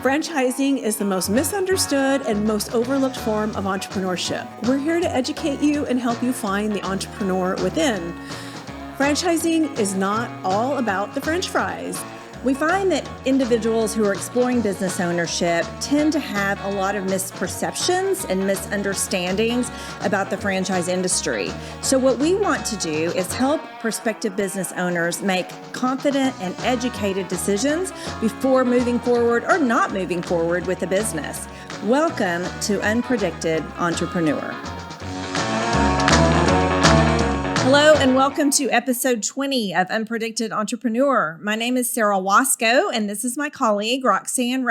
Franchising is the most misunderstood and most overlooked form of entrepreneurship. We're here to educate you and help you find the entrepreneur within. Franchising is not all about the French fries. We find that individuals who are exploring business ownership tend to have a lot of misperceptions and misunderstandings about the franchise industry. So what we want to do is help prospective business owners make confident and educated decisions before moving forward or not moving forward with a business. Welcome to Unpredicted Entrepreneur. Hello and welcome to episode 20 of Unpredicted Entrepreneur. My name is Sara and this is my colleague, Roxanne.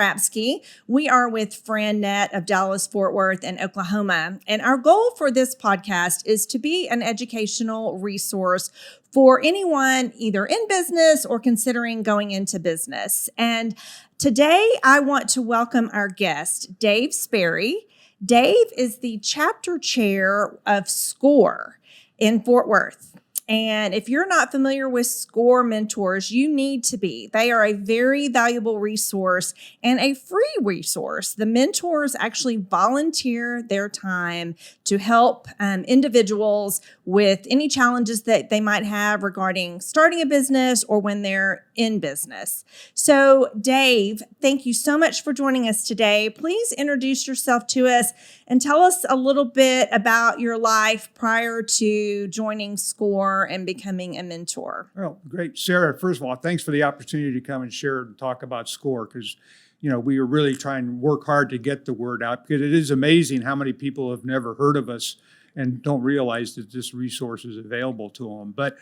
We are with FranNet of Dallas, Fort Worth, and Oklahoma. And our goal for this podcast is to be an educational resource for anyone either in business or considering going into business. And today I want to welcome our guest, Dave Sperry. Dave is the chapter chair of SCORE in Fort Worth. And if you're not familiar with SCORE mentors, you need to be. They are a very valuable resource and a free resource. The mentors actually volunteer their time to help individuals with any challenges that they might have regarding starting a business or when they're in business. So, Dave, thank you so much for joining us today. Please introduce yourself to us and tell us a little bit about your life prior to joining SCORE and becoming a mentor. Well, great. Sara, first of all, thanks for the opportunity to come and share and talk about SCORE because, we are really trying to work hard to get the word out because it is amazing how many people have never heard of us and don't realize that this resource is available to them. But,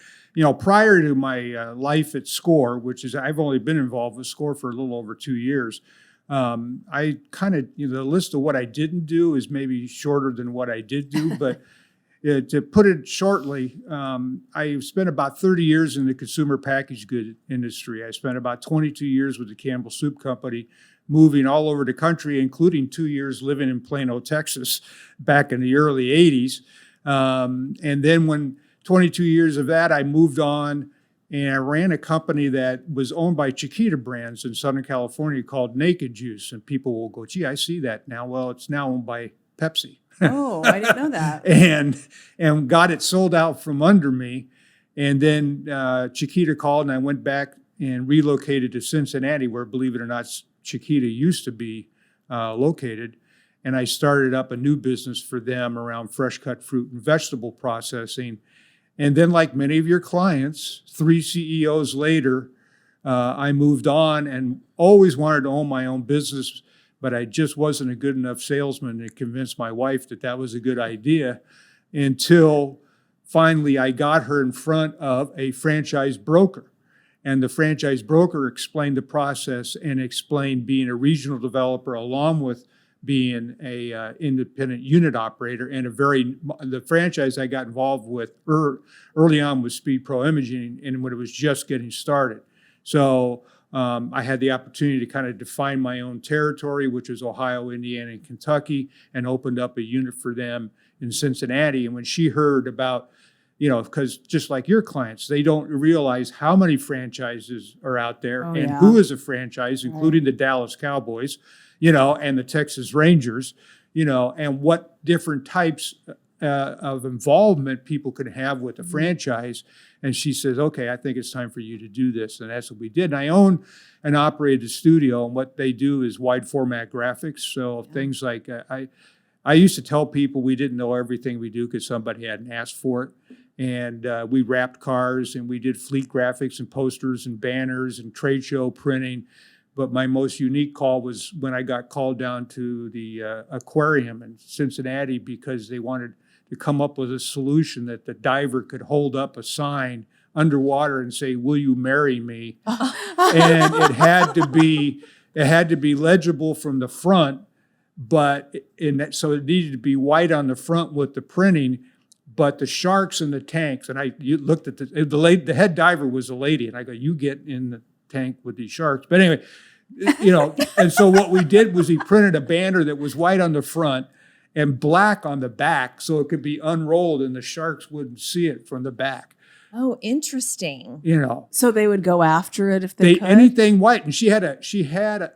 prior to my life at SCORE, which is I've only been involved with SCORE for a little over 2 years, I kind of, the list of what I didn't do is maybe shorter than what I did do, but to put it shortly, I spent about 30 years in the consumer packaged good industry. I spent about 22 years with the Campbell Soup Company, moving all over the country, including 2 years living in Plano, Texas, back in the early 80s. And then when 22 years of that, I moved on and I ran a company that was owned by Chiquita Brands in Southern California called Naked Juice. And people will go, gee, I see that now. Well, it's now owned by Pepsi. Oh, I didn't know that. and got it sold out from under me. And then Chiquita called and I went back and relocated to Cincinnati, where, believe it or not, Chiquita used to be located. And I started up a new business for them around fresh cut fruit and vegetable processing. And then, like many of your clients, 3 CEOs later, I moved on and always wanted to own my own business, but I just wasn't a good enough salesman to convince my wife that that was a good idea until finally I got her in front of a franchise broker. And the franchise broker explained the process and explained being a regional developer along with being a independent unit operator and the franchise I got involved with early on was Speed Pro Imaging and when it was just getting started. So I had the opportunity to kind of define my own territory, which is Ohio, Indiana, and Kentucky, and opened up a unit for them in Cincinnati. And when she heard about, because just like your clients, they don't realize how many franchises are out there who is a franchise, including the Dallas Cowboys, and the Texas Rangers, and what different types of involvement people could have with a franchise. And she says, okay, I think it's time for you to do this. And that's what we did. And I own and operate a studio. And what they do is wide format graphics. So things like I used to tell people we didn't know everything we do because somebody hadn't asked for it. And we wrapped cars and we did fleet graphics and posters and banners and trade show printing. But my most unique call was when I got called down to the aquarium in Cincinnati because they wanted to come up with a solution that the diver could hold up a sign underwater and say, "Will you marry me?" And it had to be legible from the front, so it needed to be white on the front with the printing. But the sharks in the tanks, and you looked at the head diver was a lady, and I go, "You get in the tank with these sharks." But anyway, and so what we did was we printed a banner that was white on the front and black on the back so it could be unrolled and the sharks wouldn't see it from the back. Oh, interesting. you know. So they would go after it if they could? Anything white. And she had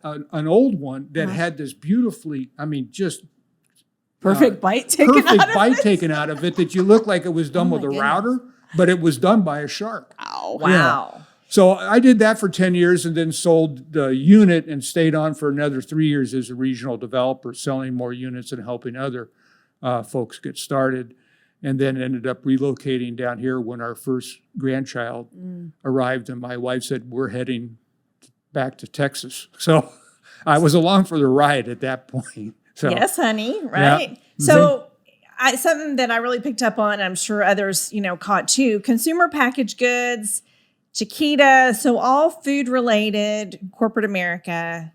an old one that had this beautifully, I mean, just Perfect bite taken perfect out of bite it? taken out of it that you look like it was done Oh with my a goodness. router, but it was done by a shark. Wow. So I did that for 10 years and then sold the unit and stayed on for another 3 years as a regional developer, selling more units and helping other folks get started. And then ended up relocating down here when our first grandchild arrived. And my wife said, we're heading back to Texas. So I was along for the ride at that point. So, Yes, honey. Right. Yeah. So something that I really picked up on, I'm sure others, caught too, consumer packaged goods, Chiquita. So all food related, corporate America.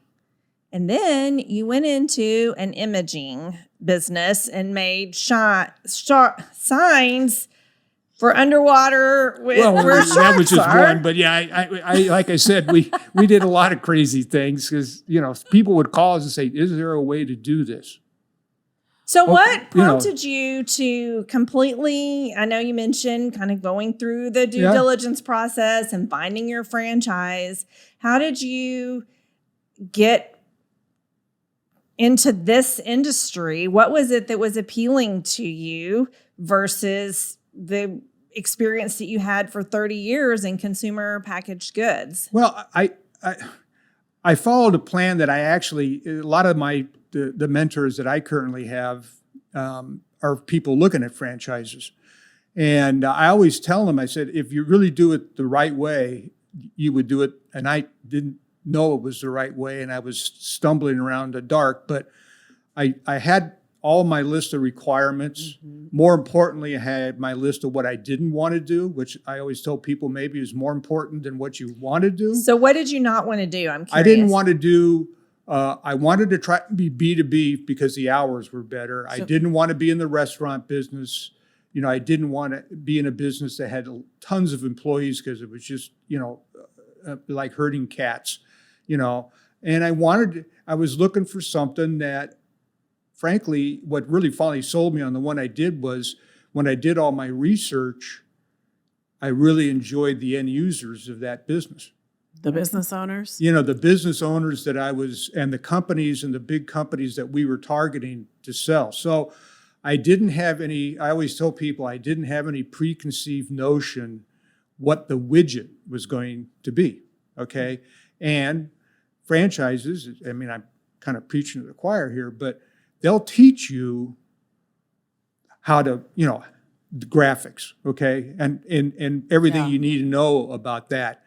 And then you went into an imaging business and made signs for underwater where that sharks was just are. one. But yeah, I like I said, we did a lot of crazy things because, people would call us and say, is there a way to do this? So what prompted you to completely, I know you mentioned kind of going through the due diligence process and finding your franchise. How did you get into this industry? What was it that was appealing to you versus the experience that you had for 30 years in consumer packaged goods? Well, I followed a plan that I actually, a lot of the mentors that I currently have are people looking at franchises. And I always tell them, I said, if you really do it the right way, you would do it. And I didn't know it was the right way, and I was stumbling around the dark, but I had all my list of requirements. More importantly, I had my list of what I didn't want to do, which I always tell people maybe is more important than what you want to do. So what did you not want to do? I'm curious. I didn't want to do, I wanted to try to be B2B because the hours were better. I didn't want to be in the restaurant business. I didn't want to be in a business that had tons of employees because it was just, like herding cats. And I was looking for something that, frankly, what really finally sold me on the one I did was when I did all my research, I really enjoyed the end users of that business. The business owners? The business owners that and the companies and the big companies that we were targeting to sell. So I always tell people I didn't have any preconceived notion what the widget was going to be, okay? And franchises, I'm kind of preaching to the choir here, but they'll teach you how to, the graphics, okay? And everything you need to know about that.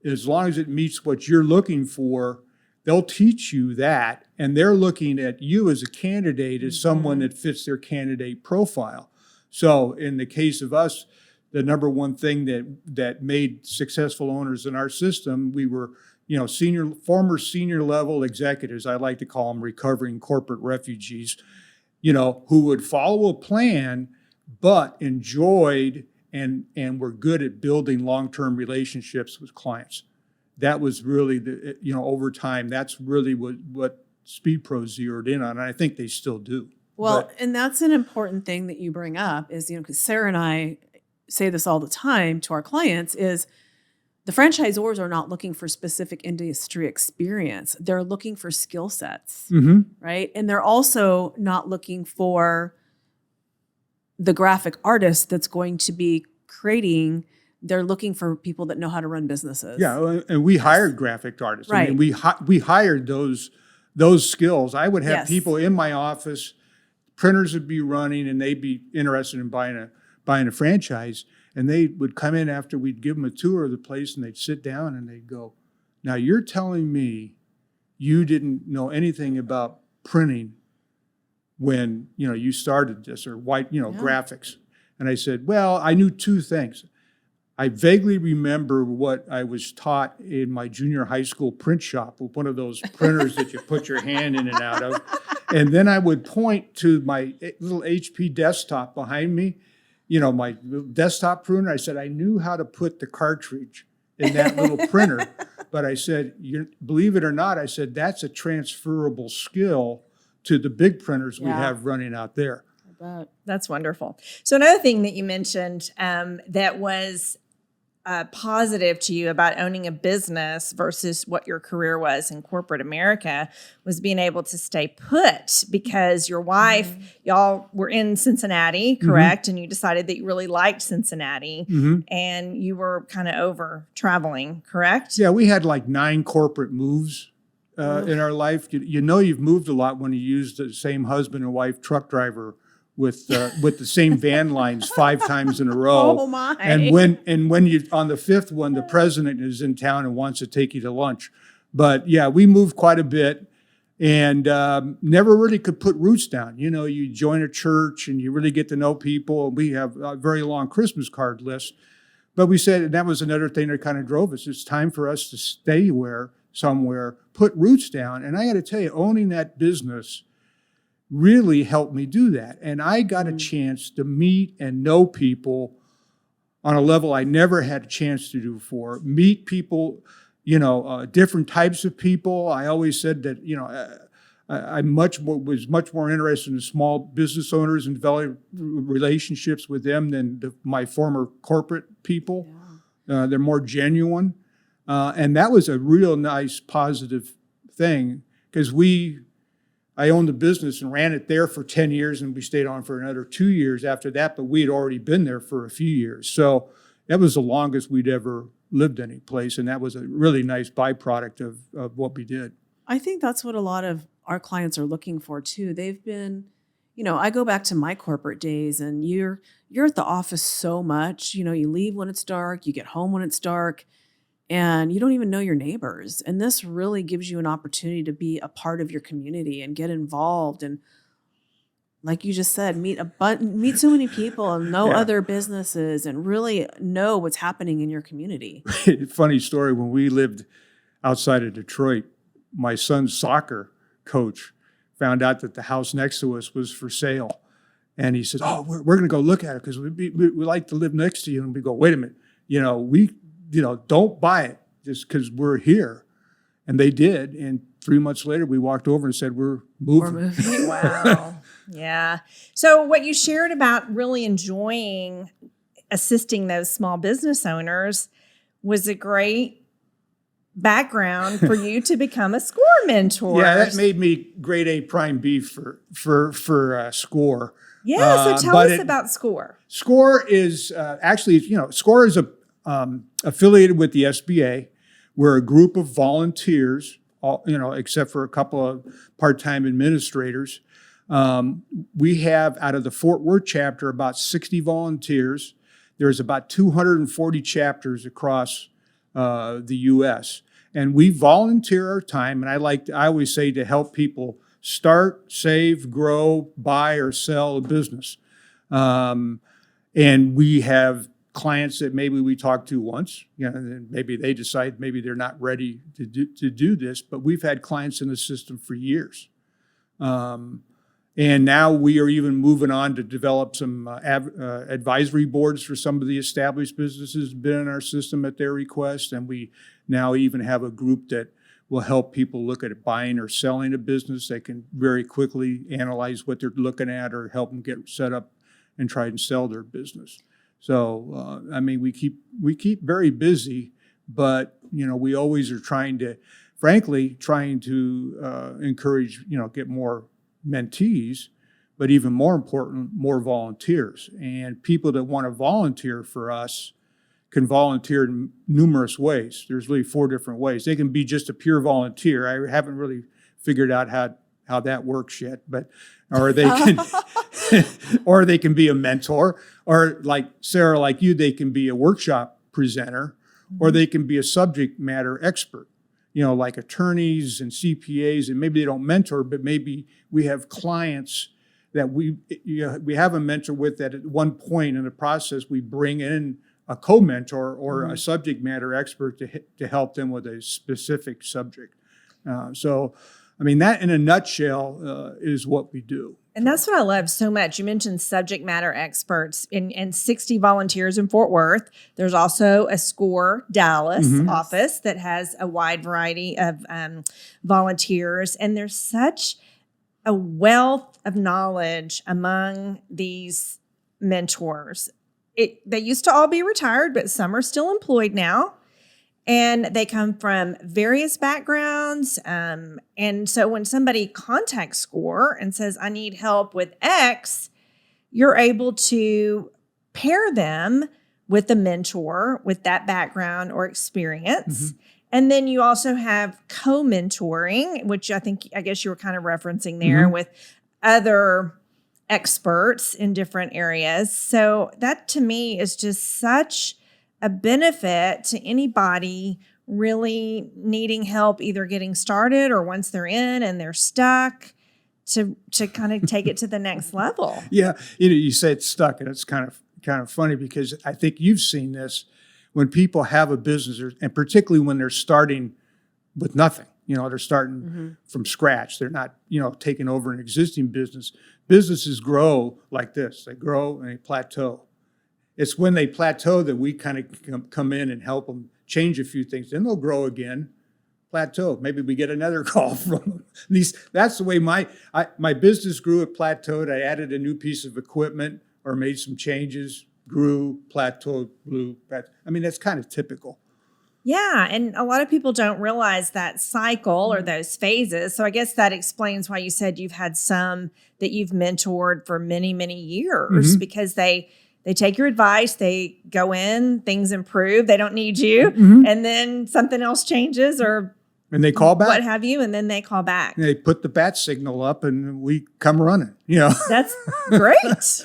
As long as it meets what you're looking for, they'll teach you that. And they're looking at you as a candidate as someone that fits their candidate profile. So in the case of us, the number one thing that made successful owners in our system, we were, former senior level executives, I like to call them recovering corporate refugees, who would follow a plan, but enjoyed and were good at building long-term relationships with clients. That was really over time, that's really what Speed Pro zeroed in on, and I think they still do. Well, and that's an important thing that you bring up is, because Sara and I say this all the time to our clients is the franchisors are not looking for specific industry experience. They're looking for skill sets, right? And they're also not looking for the graphic artist that's going to be creating. They're looking for people that know how to run businesses. Yeah, and we hired graphic artists. Right. We hired those skills. I would have people in my office, printers would be running, and they'd be interested in buying a franchise. And they would come in after we'd give them a tour of the place, and they'd sit down and they'd go, now you're telling me you didn't know anything about printing when, you started this, or graphics. And I said, well, I knew two things. I vaguely remember what I was taught in my junior high school print shop with one of those printers that you put your hand in and out of. And then I would point to my little HP desktop behind me, my desktop printer. I said, I knew how to put the cartridge in that little printer. But I said, believe it or not, I said, that's a transferable skill to the big printers we have running out there. bet. That's wonderful. So another thing that you mentioned that was positive to you about owning a business versus what your career was in corporate America was being able to stay put because your wife, y'all were in Cincinnati, correct? And you decided that you really liked Cincinnati and you were kind of over traveling, correct? Yeah, we had like 9 corporate moves in our life. You know you've moved a lot when you use the same husband and wife truck driver with the same van lines 5 times in a row. Oh my! And when you on the 5th one, the president is in town and wants to take you to lunch. But yeah, we moved quite a bit and never really could put roots down. You know, you join a church and you really get to know people. We have a very long Christmas card list. But we said, and that was another thing that kind of drove us. It's time for us to stay somewhere, put roots down. And I got to tell you, owning that business really helped me do that. And I got a chance to meet and know people on a level I never had a chance to do before. Meet people, different types of people. I always said that, I was much more interested in small business owners and developing relationships with them than my former corporate people. Yeah. They're more genuine. And that was a real nice, positive thing because I owned the business and ran it there for 10 years, and we stayed on for another 2 years after that, but we had already been there for a few years. So that was the longest we'd ever lived any place, and that was a really nice byproduct of what we did. I think that's what a lot of our clients are looking for too. They've been, I go back to my corporate days, and you're at the office so much. You leave when it's dark, you get home when it's dark, and you don't even know your neighbors. And this really gives you an opportunity to be a part of your community and get involved. And like you just said, meet so many people and know other businesses and really know what's happening in your community. Funny story, when we lived outside of Detroit, my son's soccer coach found out that the house next to us was for sale. And he said, "Oh, we're going to go look at it because we like to live next to you." And we go, "Wait a minute, don't buy it just because we're here." And they did. And 3 months later, we walked over and said, we're moving. Wow. Yeah. So what you shared about really enjoying assisting those small business owners was a great background for you to become a SCORE mentor. Yeah, that made me grade A prime B for SCORE. Yeah, so tell us about SCORE. SCORE is SCORE is affiliated with the SBA. We're a group of volunteers, except for a couple of part-time administrators. We have, out of the Fort Worth chapter, about 60 volunteers. There's about 240 chapters across the U.S. And we volunteer our time, and I always say, to help people start, save, grow, buy, or sell a business. And we have clients that maybe we talk to once, and maybe they decide maybe they're not ready to do this, but we've had clients in the system for years. And now we are even moving on to develop some advisory boards for some of the established businesses that have been in our system at their request. And we now even have a group that will help people look at buying or selling a business. They can very quickly analyze what they're looking at or help them get set up and try and sell their business. So, we keep very busy, but, we always are trying to encourage, get more mentees, but even more important, more volunteers. And people that want to volunteer for us can volunteer in numerous ways. There's really 4 different ways. They can be just a pure volunteer. I haven't really figured out how that works yet, or they can, or they can be a mentor, or like Sara, like you, they can be a workshop presenter, or they can be a subject matter expert, like attorneys and CPAs, and maybe they don't mentor, but maybe we have clients that we have a mentor with that at one point in the process, we bring in a co-mentor or a subject matter expert to help them with a specific subject. That in a nutshell is what we do. And that's what I love so much. You mentioned subject matter experts and 60 volunteers in Fort Worth. There's also a SCORE Dallas office that has a wide variety of volunteers. And there's such a wealth of knowledge among these mentors. They used to all be retired, but some are still employed now. And they come from various backgrounds. And so when somebody contacts SCORE and says, I need help with X, you're able to pair them with a mentor with that background or experience. And then you also have co-mentoring, which I guess you were kind of referencing there with other experts in different areas. So that to me is just such a benefit to anybody really needing help, either getting started or once they're in and they're stuck, to kind of take it to the next level. Yeah, you said stuck, and it's kind of funny because I think you've seen this when people have a business, and particularly when they're starting with nothing. They're starting from scratch. They're not, taking over an existing business. Businesses grow like this. They grow and they plateau. It's when they plateau that we kind of come in and help them change a few things. Then they'll grow again, plateau. Maybe we get another call from them. At least that's the way my business grew. It plateaued. I added a new piece of equipment or made some changes, grew, plateaued, grew. I mean, that's kind of typical. Yeah, and a lot of people don't realize that cycle or those phases. So I guess that explains why you said you've had some that you've mentored for many, many years because they take your advice, they go in, things improve, they don't need you, and then something else changes and they call back, what have you, and then they call back. They put the bat signal up and we come running, That's great.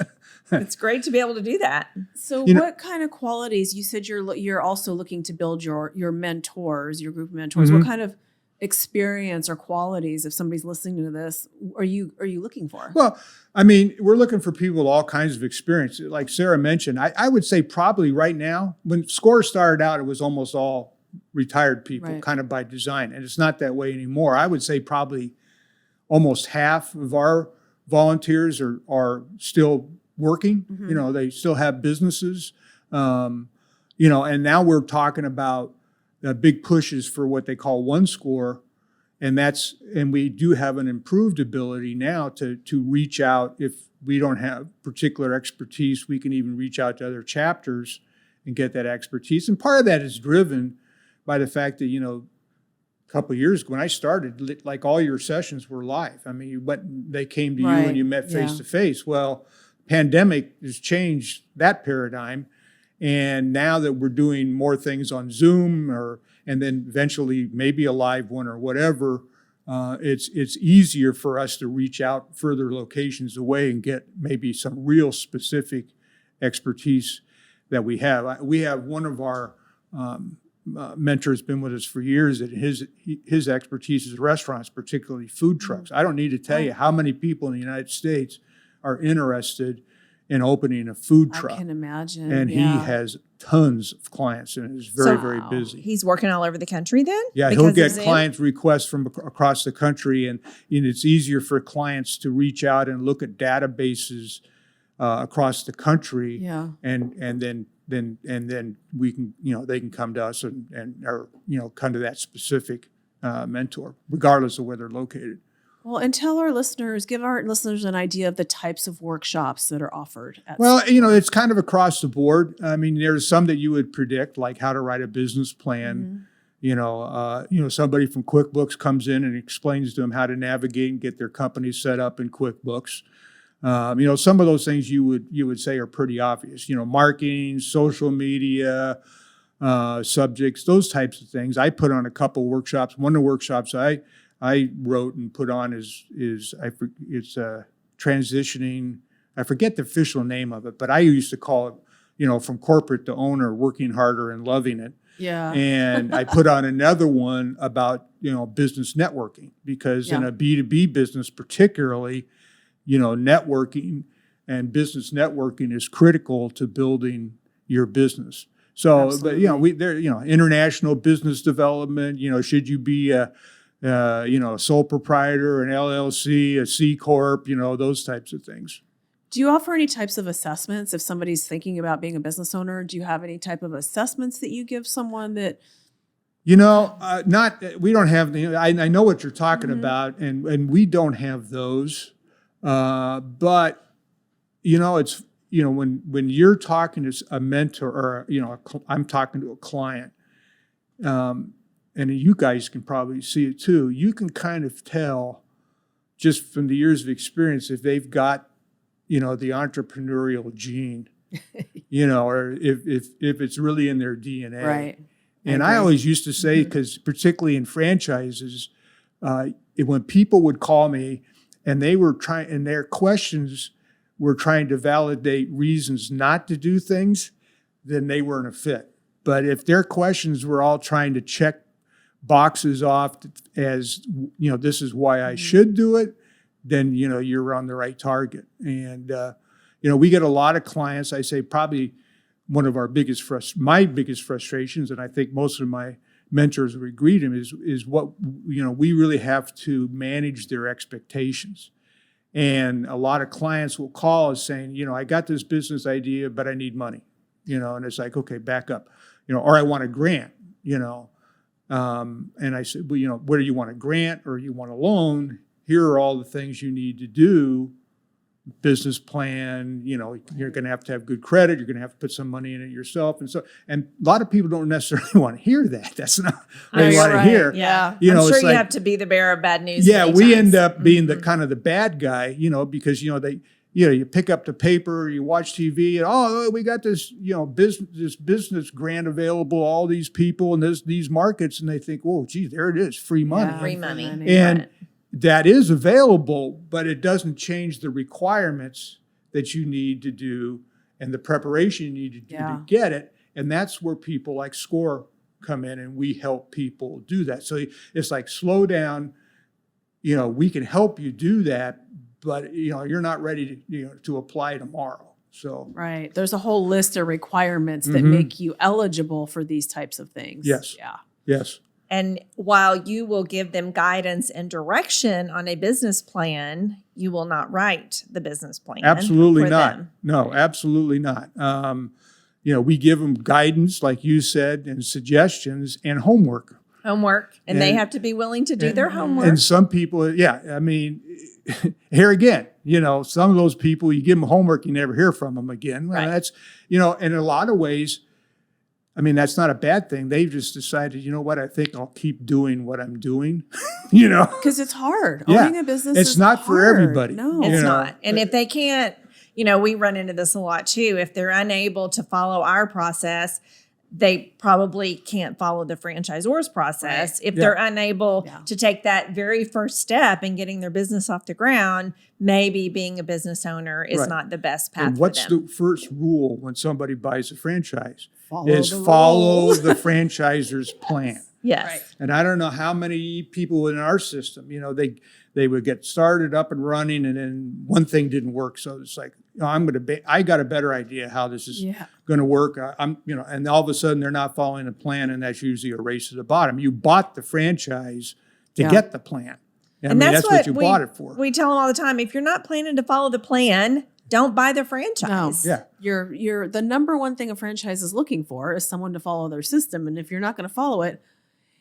It's great to be able to do that. So what kind of qualities, you said you're also looking to build your mentors, your group of mentors. What kind of experience or qualities, if somebody's listening to this, are you looking for? Well, I mean, we're looking for people with all kinds of experience. Like Sara mentioned, I would say probably right now, when SCORE started out, it was almost all retired people, kind of by design. And it's not that way anymore. I would say probably almost half of our volunteers are still working. They still have businesses. And now we're talking about big pushes for what they call One SCORE. And we do have an improved ability now to reach out. If we don't have particular expertise, we can even reach out to other chapters and get that expertise. And part of that is driven by the fact that, a couple of years ago when I started, like all your sessions were live. I mean, they came to you and you met face to face. Well, pandemic has changed that paradigm. And now that we're doing more things on Zoom and then eventually maybe a live one or whatever, it's easier for us to reach out further locations away and get maybe some real specific expertise that we have. We have one of our mentors been with us for years, and his expertise is restaurants, particularly food trucks. I don't need to tell you how many people in the United States are interested in opening a food truck. I can imagine. And he has tons of clients and is very, very busy. He's working all over the country then? Yeah, he'll get client requests from across the country, and it's easier for clients to reach out and look at databases across the country. Yeah. And then we can, they can come to us or come to that specific mentor, regardless of where they're located. Well, and give our listeners an idea of the types of workshops that are offered. It's kind of across the board. I mean, there's some that you would predict, like how to write a business plan. Somebody from QuickBooks comes in and explains to them how to navigate and get their company set up in QuickBooks. Some of those things you would say are pretty obvious. Marketing, social media, subjects, those types of things. I put on a couple workshops. One of the workshops I wrote and put on is transitioning. I forget the official name of it, but I used to call it, from corporate to owner, working harder and loving it. Yeah. And I put on another one about, business networking, because in a B2B business, particularly, networking and business networking is critical to building your business. So, Absolutely. but, international business development, should you be a sole proprietor, an LLC, a C Corp, those types of things. Do you offer any types of assessments if somebody's thinking about being a business owner? Do you have any type of assessments that you give someone that We don't have I know what you're talking about, and we don't have those. But it's when you're talking to a mentor or I'm talking to a client, and you guys can probably see it too. You can kind of tell just from the years of experience if they've got the entrepreneurial gene, or if it's really in their DNA. Right. And I always used to say, because particularly in franchises, when people would call me and their questions were trying to validate reasons not to do things, then they weren't a fit. But if their questions were all trying to check boxes off as, this is why I should do it, then, you're on the right target. And, we get a lot of clients. I say probably one of our my biggest frustrations, and I think most of my mentors would agree to, is what, we really have to manage their expectations. And a lot of clients will call us saying, I got this business idea, but I need money, and it's like, okay, back up, or I want a grant, and I said, well, whether you want a grant or you want a loan, here are all the things you need to do. Business plan, you're going to have good credit. You're going to have to put some money in it yourself. And a lot of people don't necessarily want to hear that. That's not what they want to hear. Yeah. I'm sure you have to be the bearer of bad news. Yeah. We end up being the kind of the bad guy, because, you pick up the paper, you watch TV, and we got this, this business grant available, all these people and these markets. And they think, oh, gee, there it is. Free money. Yeah, free money. And right. That is available, but it doesn't change the requirements that you need to do and the preparation you need to do to get it. And that's where people like SCORE come in, and we help people do that. So it's like, slow down, we can help you do that, but you're not ready to apply tomorrow. So right. There's a whole list of requirements that make you eligible for these types of things. Yes. Yeah. Yes. And while you will give them guidance and direction on a business plan, you will not write the business plan. Absolutely not. them. No, absolutely not. We give them guidance, like you said, and suggestions and homework. And they have to be willing to do their homework. And some people, here again, some of those people, you give them homework, you never hear from them again. Well, that's, in a lot of ways, that's not a bad thing. They've just decided, I think I'll keep doing what I'm doing, Because it's hard. Owning a business it's is not hard. for everybody. No. It's not. And if they can't, we run into this a lot too. If they're unable to follow our process, they probably can't follow the franchisor's process. Right. If they're unable to take that very first step in getting their business off the ground, maybe being a business owner is not the best path and what's for them. the first rule when somebody buys a franchise? Follow the franchisor's plan. Yes. Right. And I don't know how many people in our system, they would get started up and running, and then one thing didn't work. So it's like, I got a better idea how this is going to work. And all of a sudden they're not following the plan, and that's usually a race to the bottom. You bought the franchise to get the plan. And that's what you bought it for. We tell them all the time, if you're not planning to follow the plan, don't buy the franchise. Yeah. You're the number one thing a franchise is looking for is someone to follow their system. And if you're not going to follow it,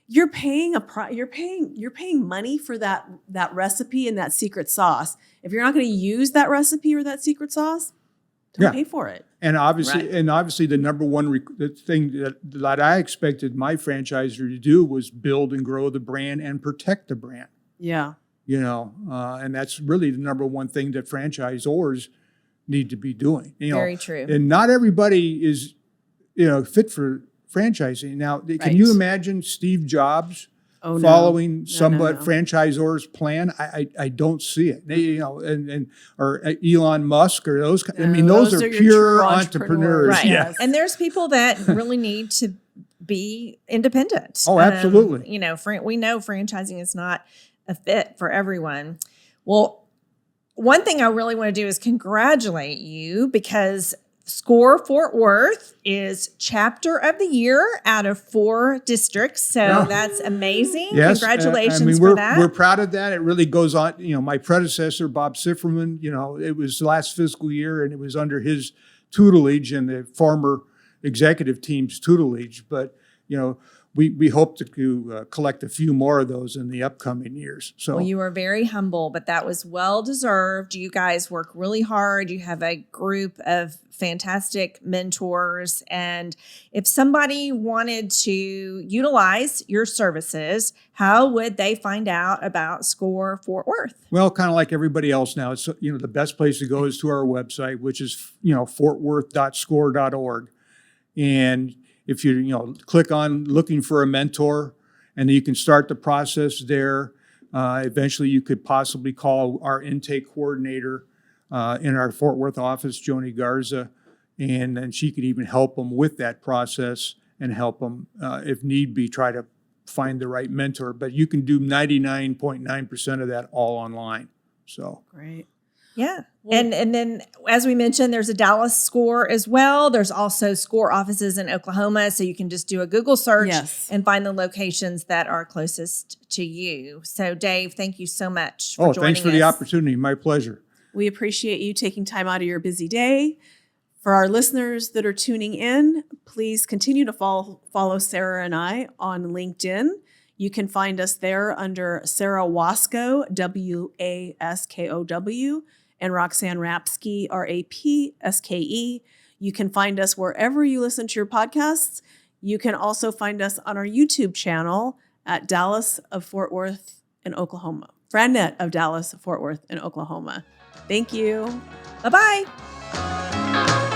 you're paying you're paying money for that recipe and that secret sauce. If you're not going to use that recipe or that secret sauce, don't pay for it. And obviously, the number one thing that I expected my franchisor to do was build and grow the brand and protect the brand. Yeah. And that's really the number one thing that franchisors need to be doing. Very true. And not everybody is, fit for franchising. Now, can you imagine Steve Jobs following franchisor's plan? I don't see it. Or Elon Musk or those. Those are pure entrepreneurs. Right. Yeah. And there's people that really need to be independent. Oh, absolutely. We know franchising is not a fit for everyone. Well, one thing I really want to do is congratulate you, because SCORE Fort Worth is chapter of the year out of 4 districts. So that's amazing. Yes. Congratulations for that. We're proud of that. It really goes on. My predecessor, Bob Sifferman, it was last fiscal year, and it was under his tutelage and the former executive team's tutelage. But, we hope to collect a few more of those in the upcoming years. So Well, you are very humble, but that was well deserved. You guys work really hard. You have a group of fantastic mentors. And if somebody wanted to utilize your services, how would they find out about SCORE Fort Worth? well, kind of like everybody else now, it's, the best place to go is to our website, which is, fortworth.score.org. And if you, click on looking for a mentor, and then you can start the process there. Eventually, you could possibly call our intake coordinator in our Fort Worth office, Joni Garza, and then she could even help them with that process and help them, if need be, try to find the right mentor. But you can do 99.9% of that all online. So Great. Yeah. And then, as we mentioned, there's a Dallas SCORE as well. There's also SCORE offices in Oklahoma. So you can just do a Google search and find the locations that are closest to you. So, Dave, thank you so much for joining us. Thanks for the opportunity. My pleasure. We appreciate you taking time out of your busy day. For our listeners that are tuning in, please continue to follow Sara and I on LinkedIn. You can find us there under Sara Waskow, Waskow, and Roxanne Rapske, Rapske. You can find us wherever you listen to your podcasts. You can also find us on our YouTube channel at Dallas of Fort Worth in Oklahoma. FranNet of Dallas, Fort Worth in Oklahoma. Thank you. Bye-bye.